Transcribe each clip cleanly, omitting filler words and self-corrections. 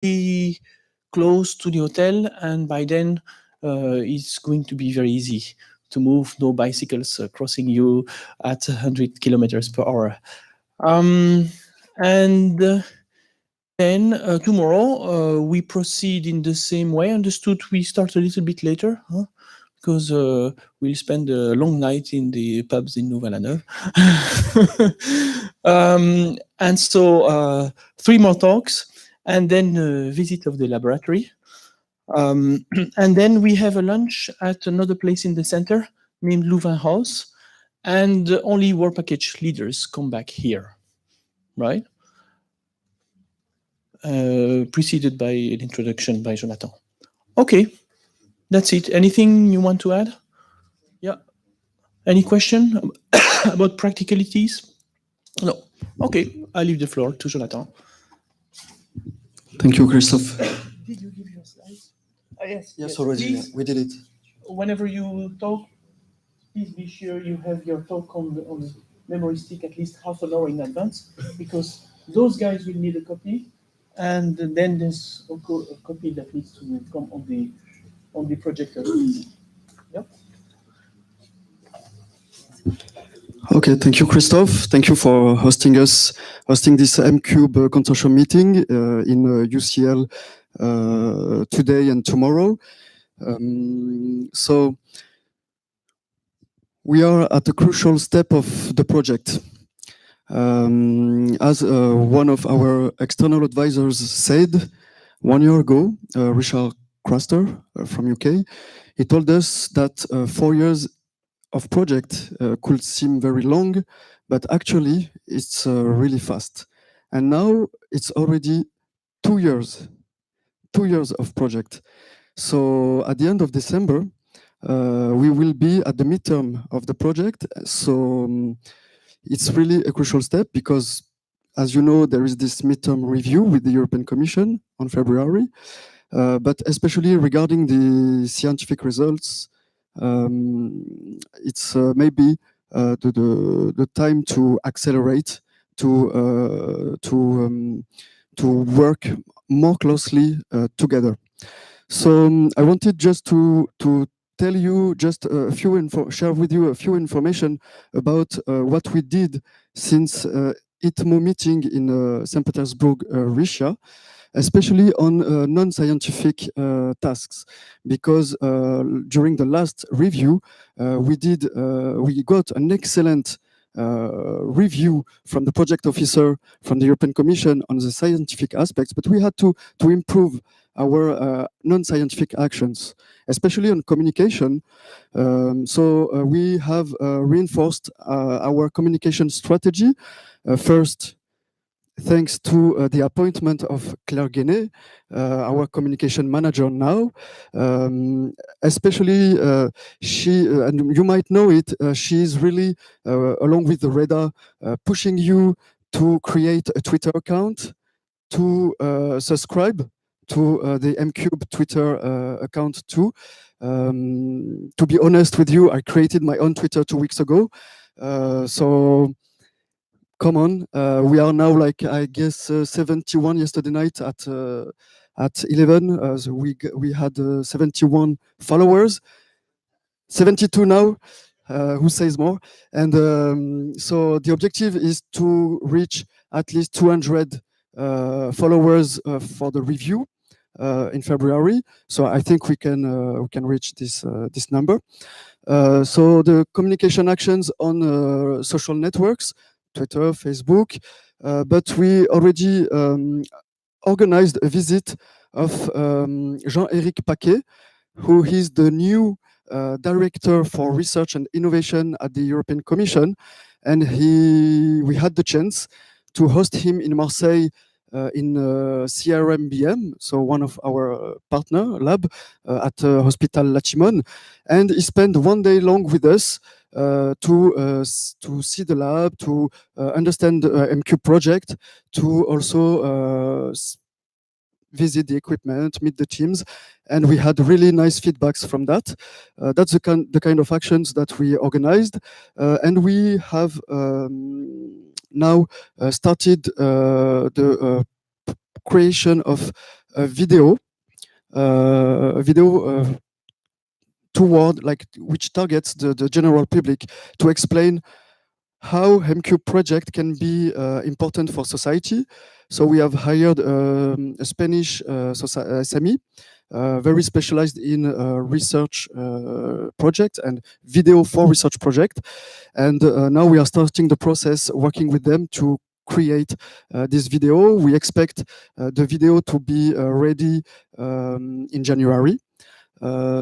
be close to the hotel, and by then it's going to be very easy to move. No bicycles crossing you at 100 kilometers per hour. Um, and then tomorrow we proceed in the same way. Understood. We start a little bit later, huh? Because we'll spend a long night in the pubs in Louvain-la-Neuve. And so 3 more talks, and then a visit of the laboratory. And then we have a lunch at another place in the center named Louvain House, and only work package leaders come back here, right? Preceded by an introduction by Jonathan. Okay, that's it. Anything you want to add? Yeah. Any question about practicalities? No. Okay, I leave the floor to Jonathan. Thank you, Christophe. Did you give your slides? Yes, already. Yeah, we did it. Whenever you talk, please be sure you have your talk on the memory stick at least half an hour in advance, because those guys will need a copy, and then there's a copy that needs to come on the projector. Yep. Okay, thank you, Christophe. Thank you for hosting this M-Cube consortium meeting in UCL today and tomorrow. So we are at a crucial step of the project. As one of our external advisors said 1 year ago, Richard Craster from UK, he told us that 4 years of project could seem very long, but actually it's really fast. And now it's already 2 years of project. So at the end of December, we will be at the midterm of the project. So it's really a crucial step because, as you know, there is this midterm review with the European Commission on February, but especially regarding the scientific results, it's maybe the time to accelerate, to work more closely together. So I wanted just to tell you just share with you a few information about what we did since ITMO meeting in St. Petersburg, Russia, especially on non-scientific tasks, because during the last review, we got an excellent review from the project officer from the European Commission on the scientific aspects, but we had to improve our non-scientific actions, especially on communication. So we have reinforced our communication strategy. First, thanks to the appointment of Claire Guénet, our communication manager now. Especially she, and you might know it, she's really, along with the Reda, pushing you to create a Twitter account, to subscribe to the M-Cube Twitter account too. To be honest with you, I created my own Twitter 2 weeks ago. So come on, we are now like, I guess, 71 yesterday night at 11. So we had 71 followers, 72 now. Who says more? And so the objective is to reach at least 200 followers for the review in February. So I think we can reach this number. So the communication actions on social networks, Twitter, Facebook, but we already organized a visit of Jean-Éric Paquet, who is the new director for research and innovation at the European Commission, and we had the chance to host him in Marseille in CRMBM, so one of our partner lab at Hospital La Chimone, and he spent 1 day long with us to see the lab, to understand the M-Cube project, to also visit the equipment, meet the teams, and we had really nice feedbacks from that. That's the kind of actions that we organized, and we have now started the creation of a video toward like which targets the general public to explain how MQ project can be important for society. So we have hired a Spanish SME, very specialized in research project and video for research project. And now we are starting the process working with them to create this video. We expect the video to be ready in January.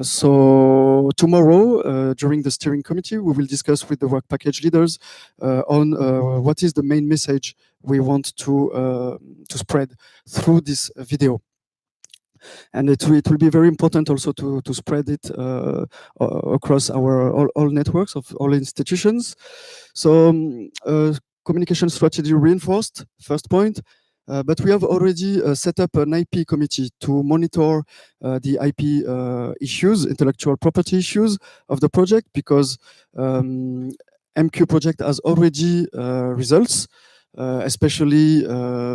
So tomorrow, during the steering committee, we will discuss with the work package leaders on what is the main message we want to spread through this video. And it will be very important also to spread it across our all networks of all institutions. So communication strategy reinforced, first point. But we have already set up an IP committee to monitor the IP issues, intellectual property issues of the project, because MQ project has already results, especially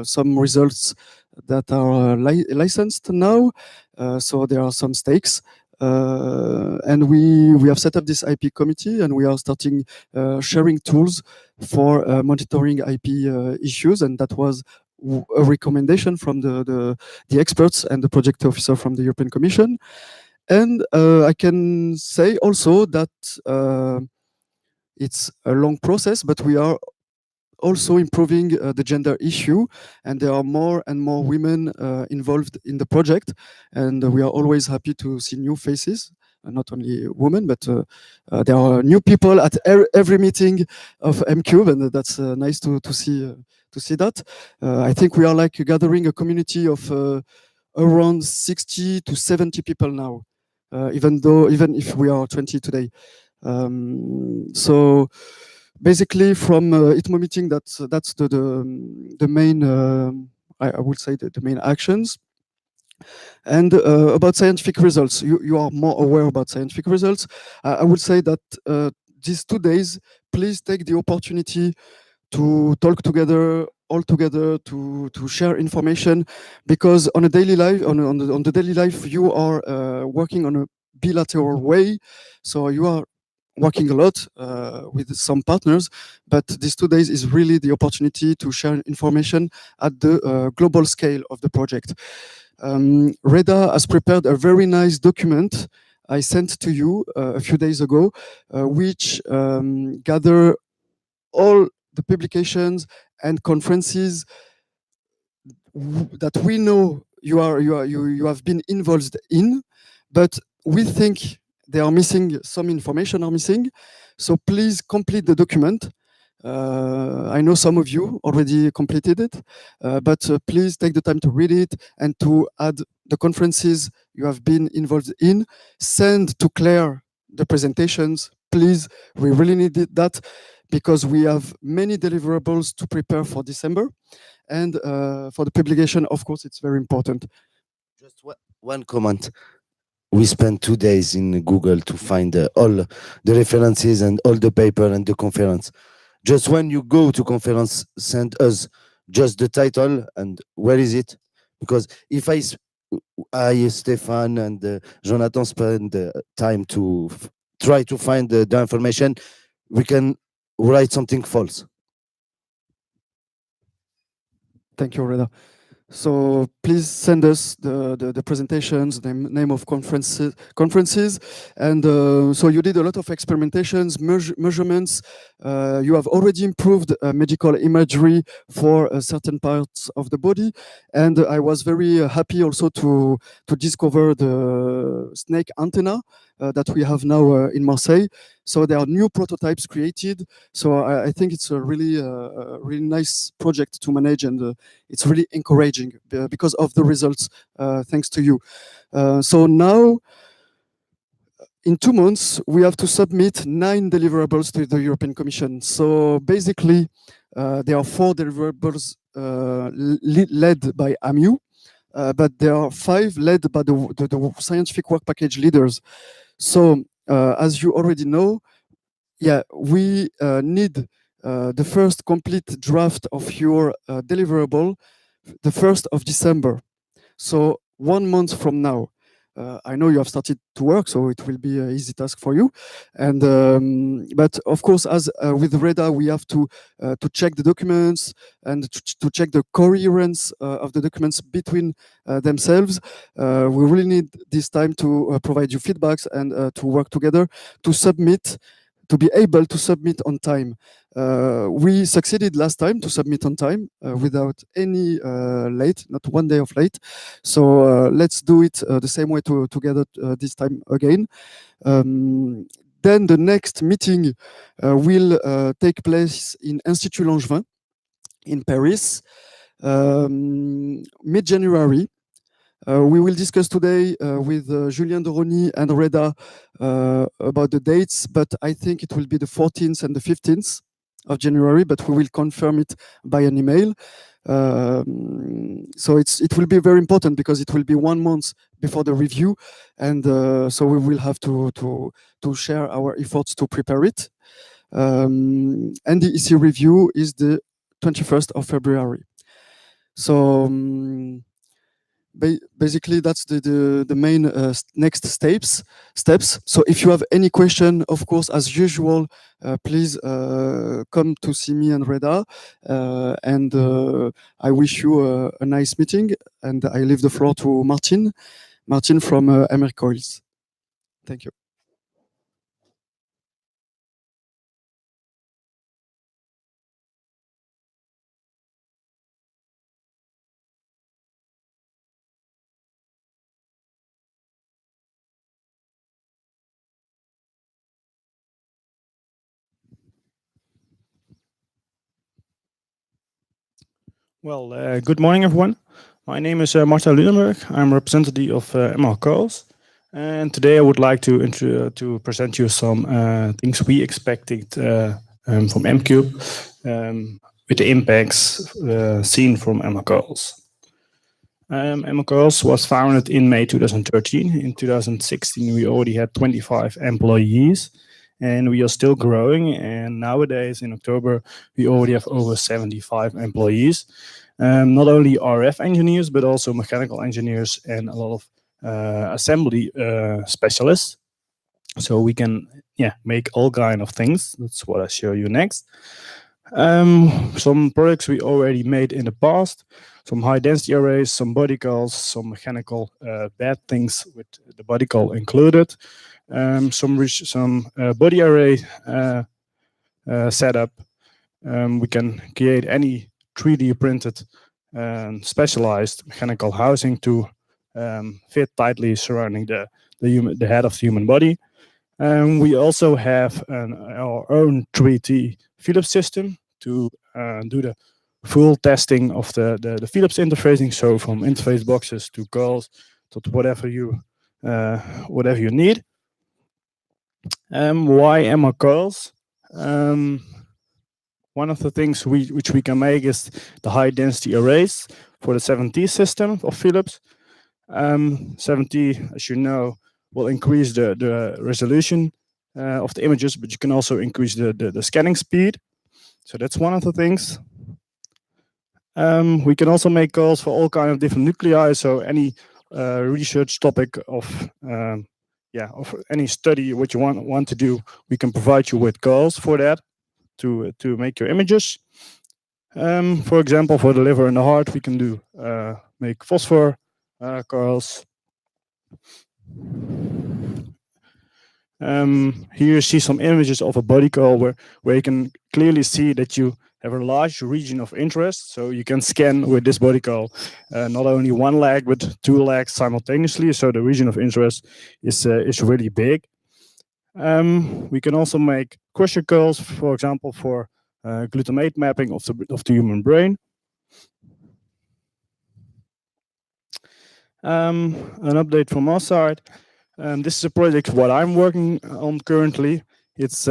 some results that are licensed now. So there are some stakes. And we have set up this IP committee, and we are starting sharing tools for monitoring IP issues, and that was a recommendation from the experts and the project officer from the European Commission. And I can say also that it's a long process, but we are also improving the gender issue, and there are more and more women involved in the project, and we are always happy to see new faces, not only women, but there are new people at every meeting of MCube, and that's nice to see that. I think we are like gathering a community of around 60 to 70 people now, even if we are 20 today. So basically, from ITMO meeting, that's the main, I would say, the main actions. And about scientific results, you are more aware about scientific results. I would say that these 2 days, please take the opportunity to talk together, all together, to share information, because on a daily life, on the daily life, you are working on a bilateral way, so you are working a lot with some partners, but these 2 days is really the opportunity to share information at the global scale of the project. Reda has prepared a very nice document I sent to you a few days ago, which gather all the publications and conferences that we know you have been involved in, but we think they are missing, some information are missing. So please complete the document. I know some of you already completed it, but please take the time to read it and to add the conferences you have been involved in. Send to Claire the presentations, please. We really need that because we have many deliverables to prepare for December. And for the publication, of course, it's very important. Just one comment. We spent 2 days in Google to find all the references and all the paper and the conference. Just when you go to conference, send us just the title and where is it? Because if I Stefan, and Jonathan spend time to try to find the information, we can write something false. Thank you, Reda. So please send us the presentations, the name of conferences. And so you did a lot of experimentations, measurements. You have already improved medical imagery for certain parts of the body. And I was very happy also to discover the snake antenna that we have now in Marseille. So there are new prototypes created. So I think it's a really nice project to manage, and it's really encouraging because of the results, thanks to you. So now, in 2 months, we have to submit 9 deliverables to the European Commission. So basically, there are 4 deliverables led by AMU, but there are 5 led by the scientific work package leaders. So as you already know, we need the first complete draft of your deliverable the 1st of December. So 1 month from now. I know you have started to work, so it will be an easy task for you. And but of course, as with Reda, we have to check the documents and to check the coherence of the documents between themselves. We really need this time to provide you feedbacks and to work together to submit, to be able to submit on time. We succeeded last time to submit on time without any late, not one day of late. So let's do it the same way together this time again. Then the next meeting will take place in Institut Langevin in Paris, mid-January. We will discuss today with Julien Doroni and Reda about the dates, but I think it will be the 14th and the 15th of January, but we will confirm it by an email. So it will be very important because it will be 1 month before the review, and so we will have to share our efforts to prepare it. And the EC review is the 21st of February. So basically that's the main next steps. So if you have any question, of course, as usual, please come to see me and Reda, and I wish you a nice meeting, and I leave the floor to Martin from America Oils. Thank you. Well, good morning, everyone. My name is Marta Ludenberg. I'm representative of ML Coals. And today I would like to present you some things we expected from MCube with the impacts seen from ML Coals. ML Coals was founded in May 2013. In 2016, we already had 25 employees. And we are still growing. And nowadays, in October, we already have over 75 employees. Not only RF engineers, but also mechanical engineers and a lot of assembly specialists. So we can, make all kind of things. That's what I show you next. Some products we already made in the past, some high density arrays, some body calls, some mechanical bad things with the body call included. Some body array setup. We can create any 3D printed specialized mechanical housing to fit tightly surrounding the head of the human body. We also have our own 3D Philips system to do the full testing of the Philips interfacing. So from interface boxes to calls to whatever you need. Why MR coils? One of the things which we can make is the high density arrays for the 7T system of Philips. 7T, as you know, will increase the resolution of the images, but you can also increase the scanning speed. So that's one of the things. We can also make calls for all kind of different nuclei. So any research topic of any study what you want to do, we can provide you with calls for that to make your images. For example, for the liver and the heart, we can do make phosphor coils. Here you see some images of a body coil where you can clearly see that you have a large region of interest. So you can scan with this body coil not only one leg but two legs simultaneously. So the region of interest is really big. We can also make crusher coils, for example, for glutamate mapping of the human brain. An update from our side. This is a project what I'm working on currently. It's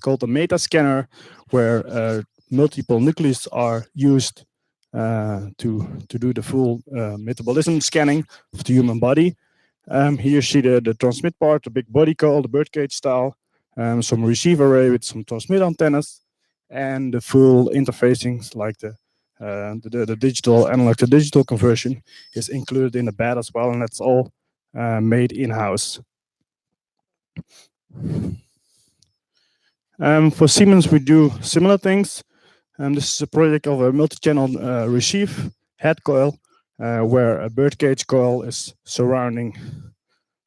called a meta scanner, where multiple nucleus are used to do the full metabolism scanning of the human body. Here you see the transmit part, the big body coil, the birdcage style, some receive array with some transmit antennas, and the full interfacing like the the digital analog to digital conversion is included in the bed as well, and that's all made in house. For Siemens, we do similar things. This is a project of a multi-channel receive head coil, where a birdcage coil is surrounding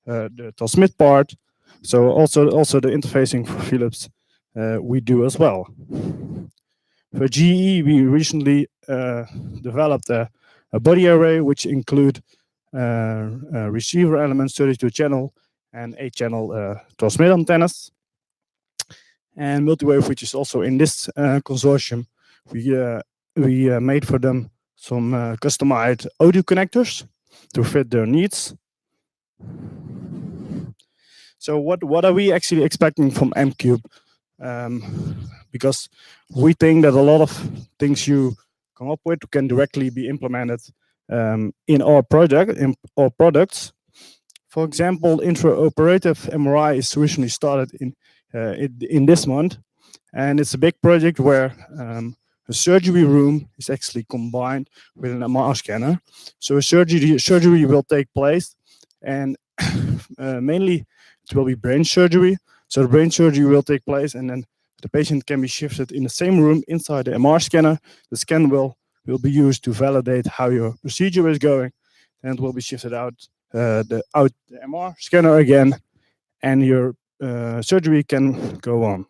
the transmit part. So also the interfacing for Philips we do as well. For GE, we recently developed a body array which include receiver elements, 32 channel and 8 channel transmit antennas. And Multiwave, which is also in this consortium, we made for them some customized audio connectors to fit their needs. So what are we actually expecting from MCube? Because we think that a lot of things you come up with can directly be implemented in our products. For example, intraoperative MRI is recently started in this month, and it's a big project where a surgery room is actually combined with an MR scanner. So a surgery will take place, and mainly it will be brain surgery. So the brain surgery will take place, and then the patient can be shifted in the same room inside the MR scanner. The scan will be used to validate how your procedure is going, and it will be shifted out the MR scanner again, and your surgery can go on.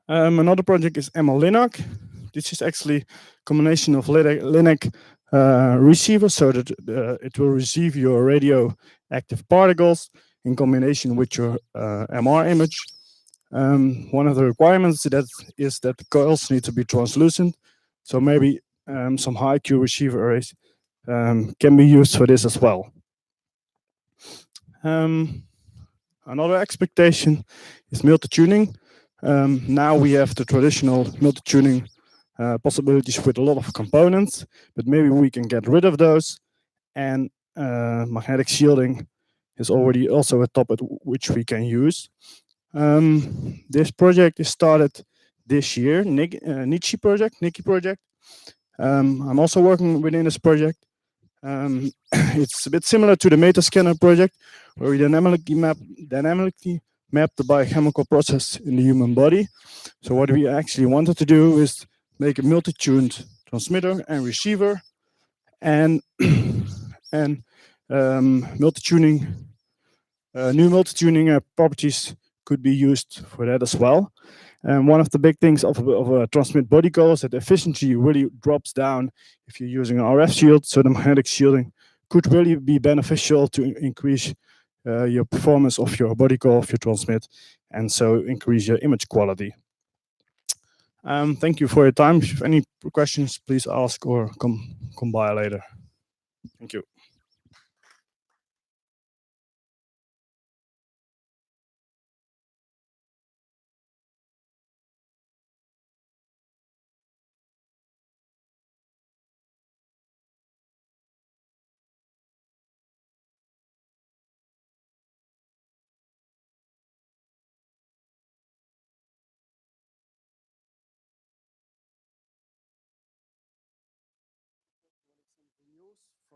Another project is ML-Linac. This is actually a combination of Linac receiver, so that it will receive your radioactive particles in combination with your MR image. One of the requirements is that the coils need to be translucent, so maybe some high Q receiver arrays can be used for this as well. Another expectation is multi-tuning. Now we have the traditional multi-tuning possibilities with a lot of components, but maybe we can get rid of those. And magnetic shielding is already also a topic which we can use. This project is started this year, Nichi project. I'm also working within this project. It's a bit similar to the Metascanner project, where we dynamically map the biochemical process in the human body. So what we actually wanted to do is make a multi-tuned transmitter and receiver, and and multi-tuning, new multi-tuning properties could be used for that as well. And one of the big things of a transmit body coil is that efficiency really drops down if you're using an RF shield. So the magnetic shielding could really be beneficial to increase your performance of your body coil, of your transmit, and so increase your image quality. Thank you for your time. If you have any questions, please ask or come by later. Thank you.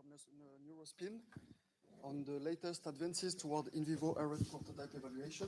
From Neurospin on the latest advances toward in vivo RF prototype evaluation.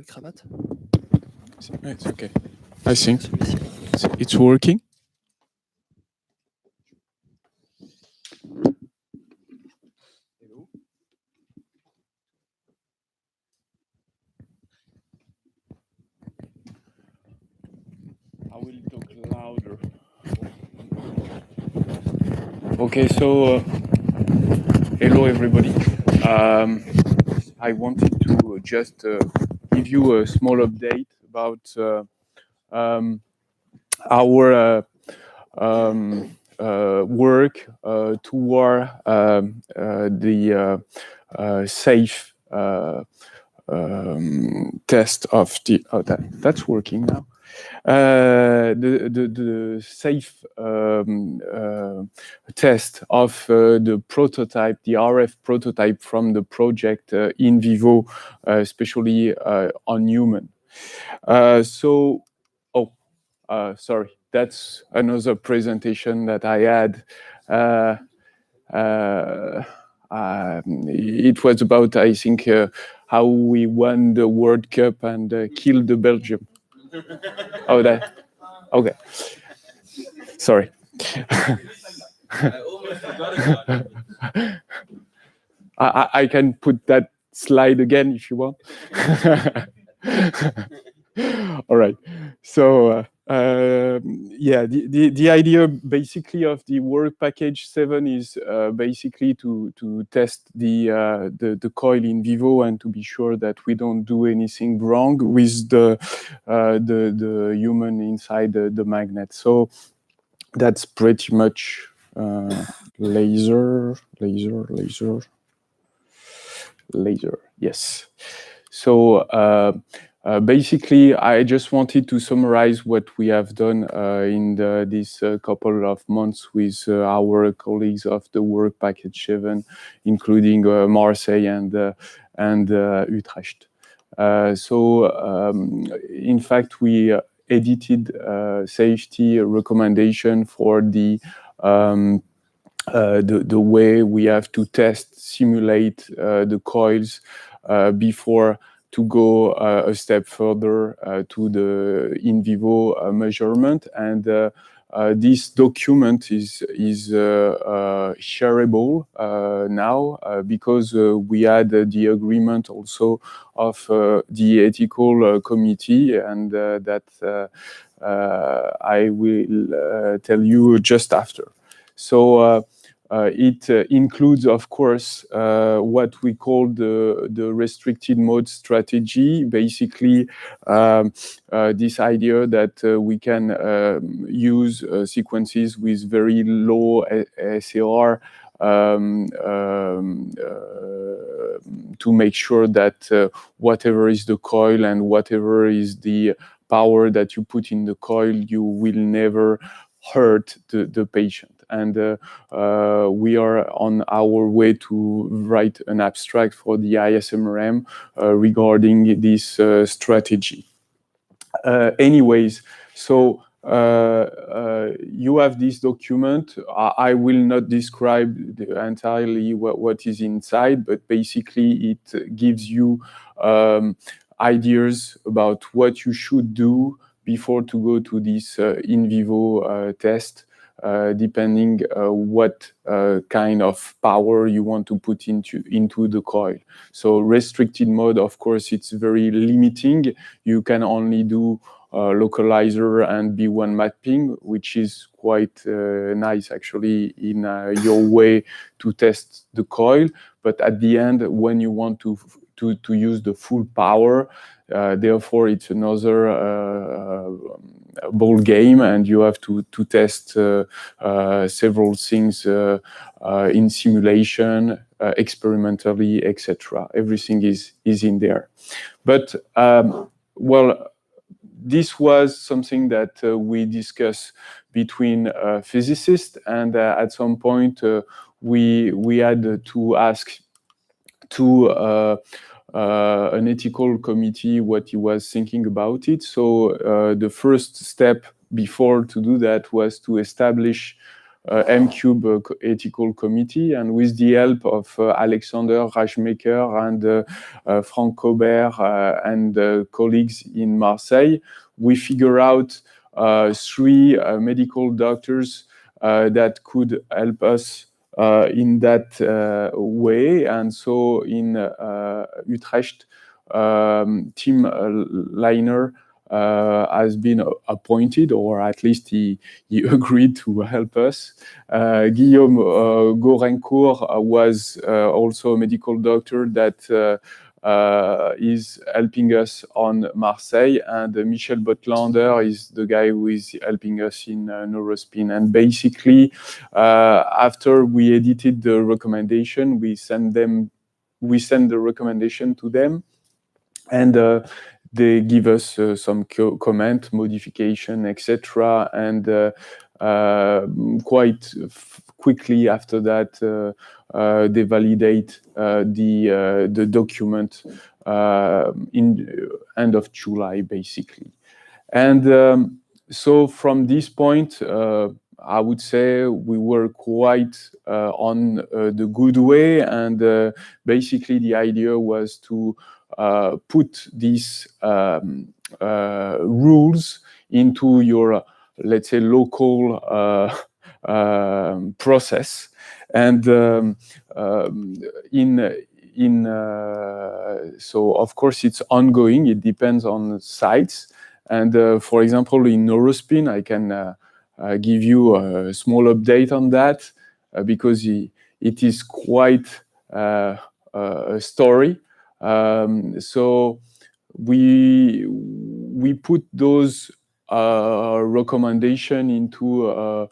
cravate. It's okay. I think it's working. I will talk louder. Okay, so hello everybody. I wanted to just give you a small update about our work toward the safe test of the. Oh, that's working now. The safe test of the prototype, the RF prototype from the project in vivo, especially on human. So, oh, sorry, that's another presentation that I had. It was about, I think, how we won the World Cup and killed the Belgium. Oh, that. Okay. Sorry. I almost forgot about it. I can put that slide again if you want. All right. So yeah, the idea basically of the work package 7 is basically to test the coil in vivo and to be sure that we don't do anything wrong with the human inside the magnet. So that's pretty much laser. Yes. So basically, I just wanted to summarize what we have done in this couple of months with our colleagues of the Work Package 7, including Marseille and Utrecht. In fact, we edited safety recommendation for the way we have to test, simulate the coils before to go a step further to the in vivo measurement. And this document is shareable now because we had the agreement also of the ethical committee, and that I will tell you just after. So it includes, of course, what we call the restricted mode strategy. Basically, this idea that we can use sequences with very low SAR to make sure that whatever is the coil and whatever is the power that you put in the coil, you will never hurt the patient. And we are on our way to write an abstract for the ISMRM regarding this strategy. Anyways, so you have this document. I will not describe entirely what is inside, but basically it gives you ideas about what you should do before to go to this in vivo test, depending what kind of power you want to put into the coil. So restricted mode, of course, it's very limiting. You can only do localizer and B1 mapping, which is quite nice actually in your way to test the coil. But at the end, when you want to use the full power, therefore it's another ball game, and you have to test several things in simulation, experimentally, etc. Everything is in there. But well, this was something that we discussed between physicists, and at some point we had to ask to an ethical committee what he was thinking about it. So the first step before to do that was to establish M-Cube ethical committee, and with the help of Alexander Rajmaker and Franck Cobert and colleagues in Marseille, we figure out 3 medical doctors that could help us in that way. And so in Utrecht, Tim Leiner has been appointed, or at least he agreed to help us. Guillaume Gorencourt was also a medical doctor that is helping us on Marseille, and Michel Botlander is the guy who is helping us in Neurospin. And basically, after we edited the recommendation, we send the recommendation to them, and they give us some comment, modification, etc. And quite quickly after that, they validate the document in end of July, basically. And so from this point, I would say we were quite on the good way, and basically the idea was to put these rules into your, let's say, local process. And so of course it's ongoing. It depends on sites. And for example, in Neurospin, I can give you a small update on that because it is quite a story. So we put those recommendation into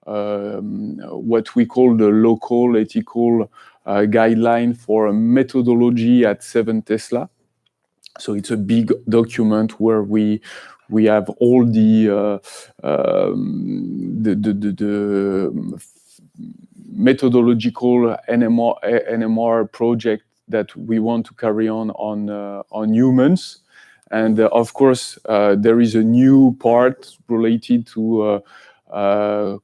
what we call the local ethical guideline for methodology at 7 Tesla. So it's a big document where we have all the methodological NMR project that we want to carry on humans. And of course, there is a new part related to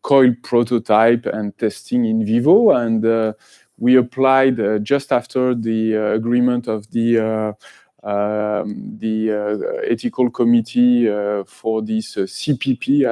coil prototype and testing in vivo. And we applied just after the agreement of the ethical committee for this CPP